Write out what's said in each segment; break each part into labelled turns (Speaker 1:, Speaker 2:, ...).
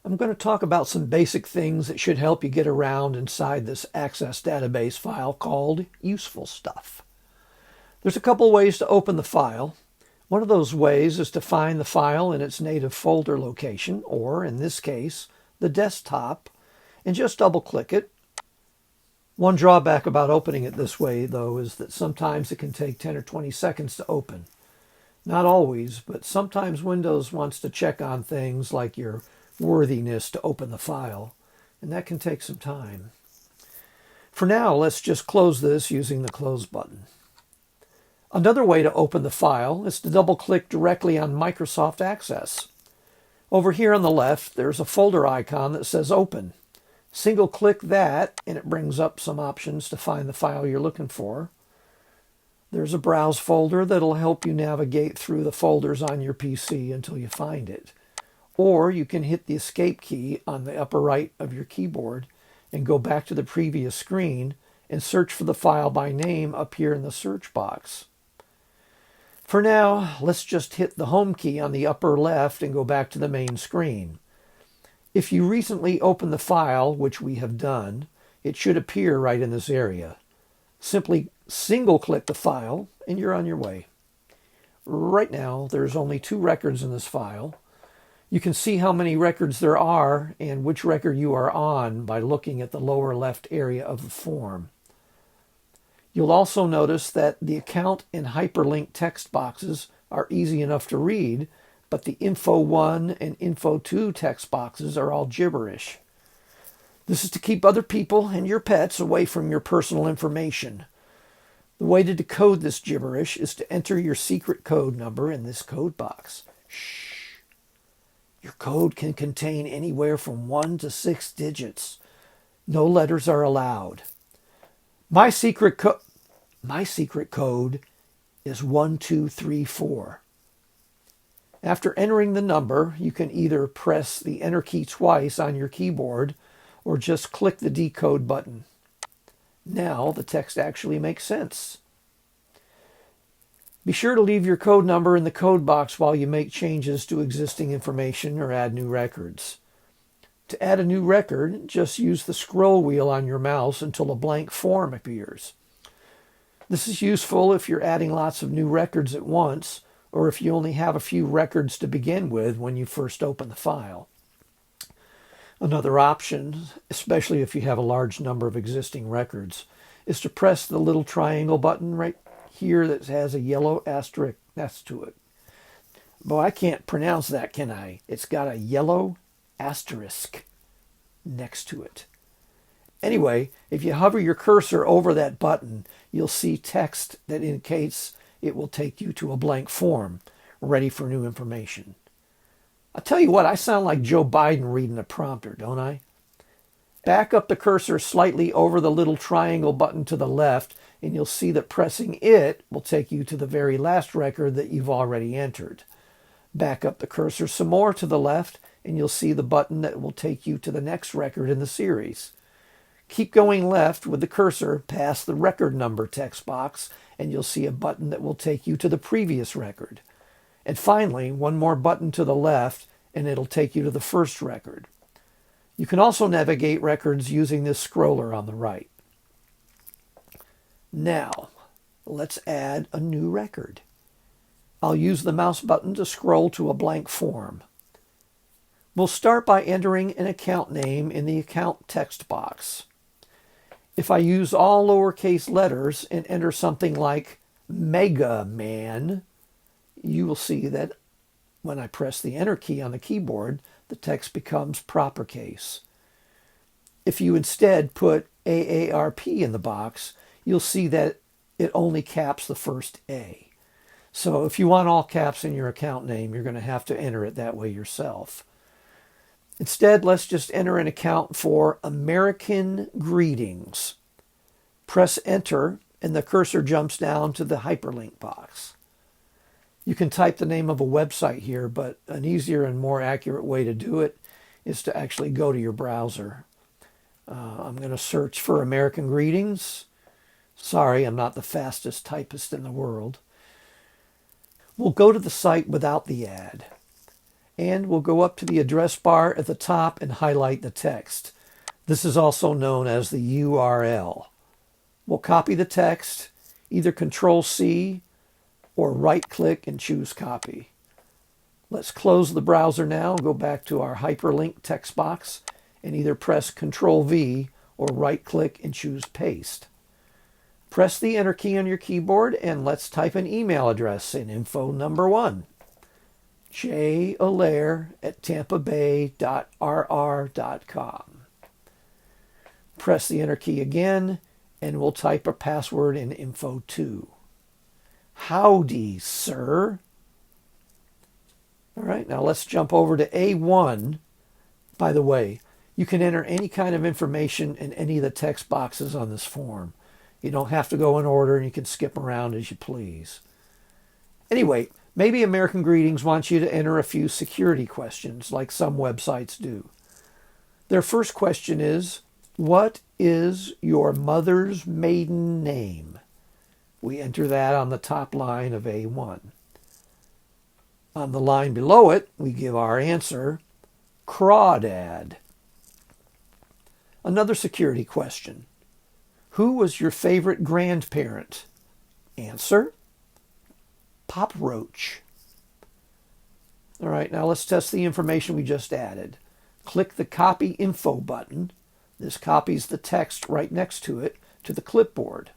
Speaker 1: I'm going to talk about some basic things that should help you get around inside this Access database file called useful stuff. There's a couple ways to open the file. One of those ways is to find the file in its native folder location, or in this case, the desktop, and just double-click it. One drawback about opening it this way, though, is that sometimes it can take 10 or 20 seconds to open. Not always, but sometimes Windows wants to check on things like your worthiness to open the file, and that can take some time. For now, let's just close this using the Close button. Another way to open the file is to double-click directly on Microsoft Access. Over here on the left, there's a folder icon that says Open. Single-click that, and it brings up some options to find the file you're looking for. There's a Browse folder that'll help you navigate through the folders on your PC until you find it. Or you can hit the Escape key on the upper right of your keyboard and go back to the previous screen and search for the file by name up here in the search box. For now, let's just hit the Home key on the upper left and go back to the main screen. If you recently opened the file, which we have done, it should appear right in this area. Simply single-click the file and you're on your way. Right now, there's only 2 records in this file. You can see how many records there are and which record you are on by looking at the lower left area of the form. You'll also notice that the account and hyperlink text boxes are easy enough to read, but the Info 1 and Info 2 text boxes are all gibberish. This is to keep other people and your pets away from your personal information. The way to decode this gibberish is to enter your secret code number in this code box. Shh. Your code can contain anywhere from 1 to 6 digits. No letters are allowed. My secret code is 1234. After entering the number, you can either press the Enter key twice on your keyboard or just click the Decode button. Now the text actually makes sense. Be sure to leave your code number in the code box while you make changes to existing information or add new records. To add a new record, just use the scroll wheel on your mouse until a blank form appears. This is useful if you're adding lots of new records at once, or if you only have a few records to begin with when you first open the file. Another option, especially if you have a large number of existing records, is to press the little triangle button right here that has a yellow asterisk next to it. Boy, I can't pronounce that, can I? It's got a yellow asterisk next to it. Anyway, if you hover your cursor over that button, you'll see text that indicates it will take you to a blank form, ready for new information. I'll tell you what, I sound like Joe Biden reading a prompter, don't I? Back up the cursor slightly over the little triangle button to the left, and you'll see that pressing it will take you to the very last record that you've already entered. Back up the cursor some more to the left, and you'll see the button that will take you to the next record in the series. Keep going left with the cursor past the record number text box, and you'll see a button that will take you to the previous record. And finally, one more button to the left, and it'll take you to the first record. You can also navigate records using this scroller on the right. Now, let's add a new record. I'll use the mouse button to scroll to a blank form. We'll start by entering an account name in the account text box. If I use all lowercase letters and enter something like Mega Man, you will see that when I press the Enter key on the keyboard, the text becomes propercase. If you instead put AARP in the box, you'll see that it only caps the first A. So if you want all caps in your account name, you're going to have to enter it that way yourself. Instead, let's just enter an account for American Greetings. Press Enter, and the cursor jumps down to the hyperlink box. You can type the name of a website here, but an easier and more accurate way to do it is to actually go to your browser. I'm going to search for American Greetings. Sorry, I'm not the fastest typist in the world. We'll go to the site without the ad. and we'll go up to the address bar at the top and highlight the text. This is also known as the URL. We'll copy the text, either Control-C or right-click and choose Copy. Let's close the browser now and go back to our hyperlink text box and either press Control-V or right-click and choose Paste. Press the Enter key on your keyboard and let's type an email address in info number 1. jallaire@tampabay.rr.com. Press the Enter key again and we'll type a password in info 2. Howdy, sir. All right, now let's jump over to A1. By the way, you can enter any kind of information in any of the text boxes on this form. You don't have to go in order and you can skip around as you please. Anyway, maybe American Greetings wants you to enter a few security questions like some websites do. Their first question is, what is your mother's maiden name? We enter that on the top line of A1. On the line below it, we give our answer, Crawdad. Another security question. Who was your favorite grandparent? Answer, Pop Roach. All right, now let's test the information we just added. Click the Copy Info button. This copies the text right next to it to the clipboard.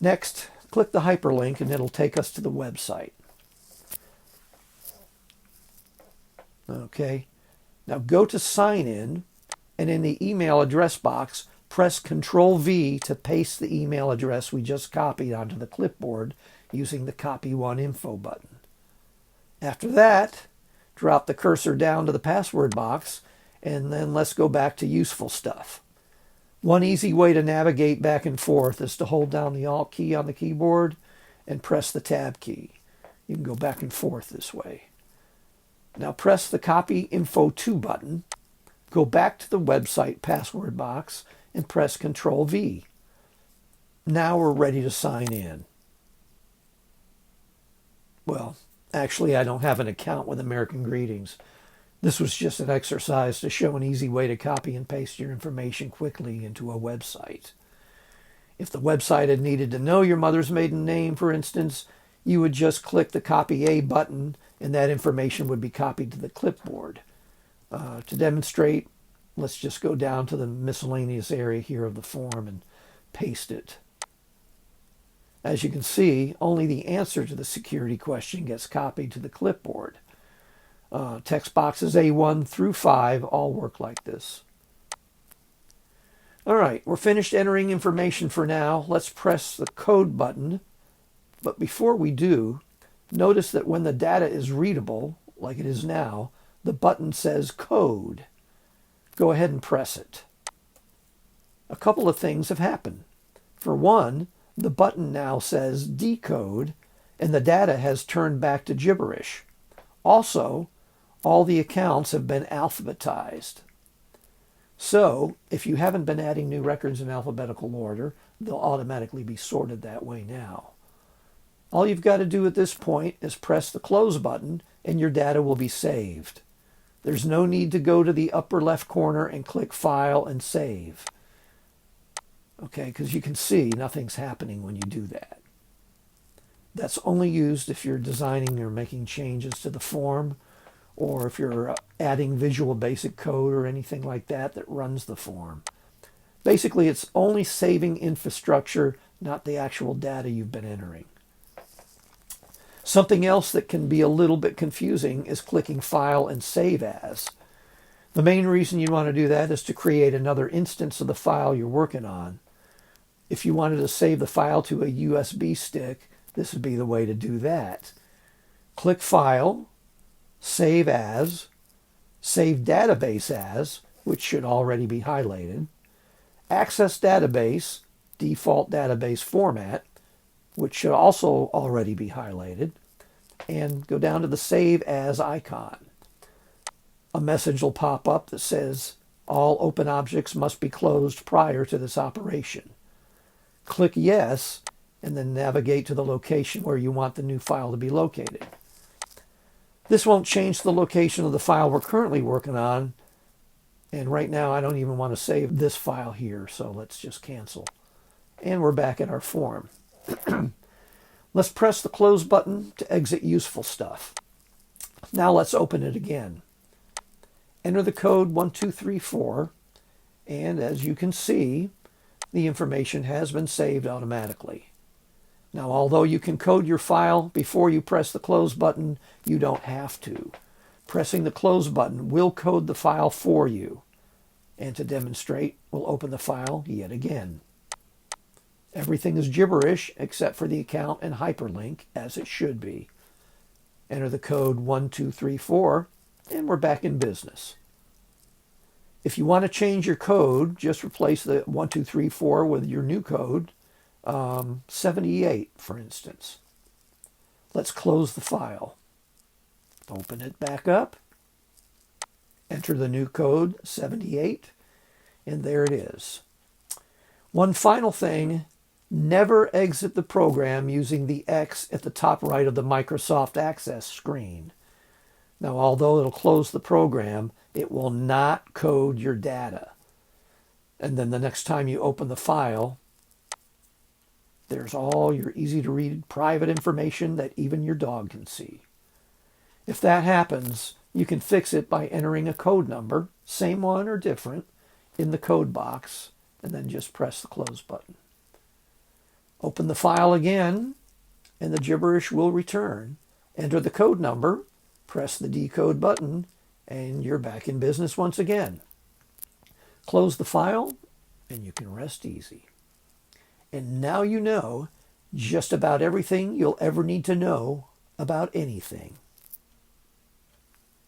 Speaker 1: Next, click the hyperlink and it'll take us to the website. Okay, now go to Sign In, and in the email address box, press Control-V to paste the email address we just copied onto the clipboard using the Copy One Info button. After that, drop the cursor down to the password box, and then let's go back to useful stuff. One easy way to navigate back and forth is to hold down the Alt key on the keyboard and press the Tab key. You can go back and forth this way. Now press the Copy Info 2 button, go back to the website password box, and press Control-V. Now we're ready to sign in. Well, actually, I don't have an account with American Greetings. This was just an exercise to show an easy way to copy and paste your information quickly into a website. If the website had needed to know your mother's maiden name, for instance, you would just click the Copy A button and that information would be copied to the clipboard. To demonstrate, let's just go down to the miscellaneous area here of the form and paste it. As you can see, only the answer to the security question gets copied to the clipboard. Text boxes A1 through 5 all work like this. All right, we're finished entering information for now. Let's press the code button. But before we do, notice that when the data is readable, like it is now, the button says Code. Go ahead and press it. A couple of things have happened. For one, the button now says Decode, and the data has turned back to gibberish. Also, all the accounts have been alphabetized. So, if you haven't been adding new records in alphabetical order, they'll automatically be sorted that way now. All you've got to do at this point is press the Close button and your data will be saved. There's no need to go to the upper left corner and click File and Save. Okay, because you can see nothing's happening when you do that. That's only used if you're designing or making changes to the form, or if you're adding Visual Basic code or anything like that that runs the form. Basically, it's only saving infrastructure, not the actual data you've been entering. Something else that can be a little bit confusing is clicking File and Save As. The main reason you want to do that is to create another instance of the file you're working on. If you wanted to save the file to a USB stick, this would be the way to do that. Click File, Save As, Save Database As, which should already be highlighted, Access Database, default database format, which should also already be highlighted, and go down to the Save As icon. A message will pop up that says, all open objects must be closed prior to this operation. Click Yes, and then navigate to the location where you want the new file to be located. This won't change the location of the file we're currently working on. And right now I don't even want to save this file here, so let's just cancel. And we're back at our form. Let's press the close button to exit useful stuff. Now let's open it again. Enter the code 1234, and as you can see, the information has been saved automatically. Now, although you can code your file before you press the close button, you don't have to. Pressing the close button will code the file for you. And to demonstrate, we'll open the file yet again. Everything is gibberish except for the account and hyperlink, as it should be. Enter the code 1234, and we're back in business. If you want to change your code, just replace the 1234 with your new code, 78, for instance. Let's close the file. Open it back up. Enter the new code, 78, and there it is. One final thing, never exit the program using the X at the top right of the Microsoft Access screen. Now, although it'll close the program, it will not code your data. And then the next time you open the file, there's all your easy-to-read private information that even your dog can see. If that happens, you can fix it by entering a code number, same one or different, in the code box, and then just press the close button. Open the file again, and the gibberish will return. Enter the code number, press the decode button, and you're back in business once again. Close the file, and you can rest easy. And now you know just about everything you'll ever need to know about anything.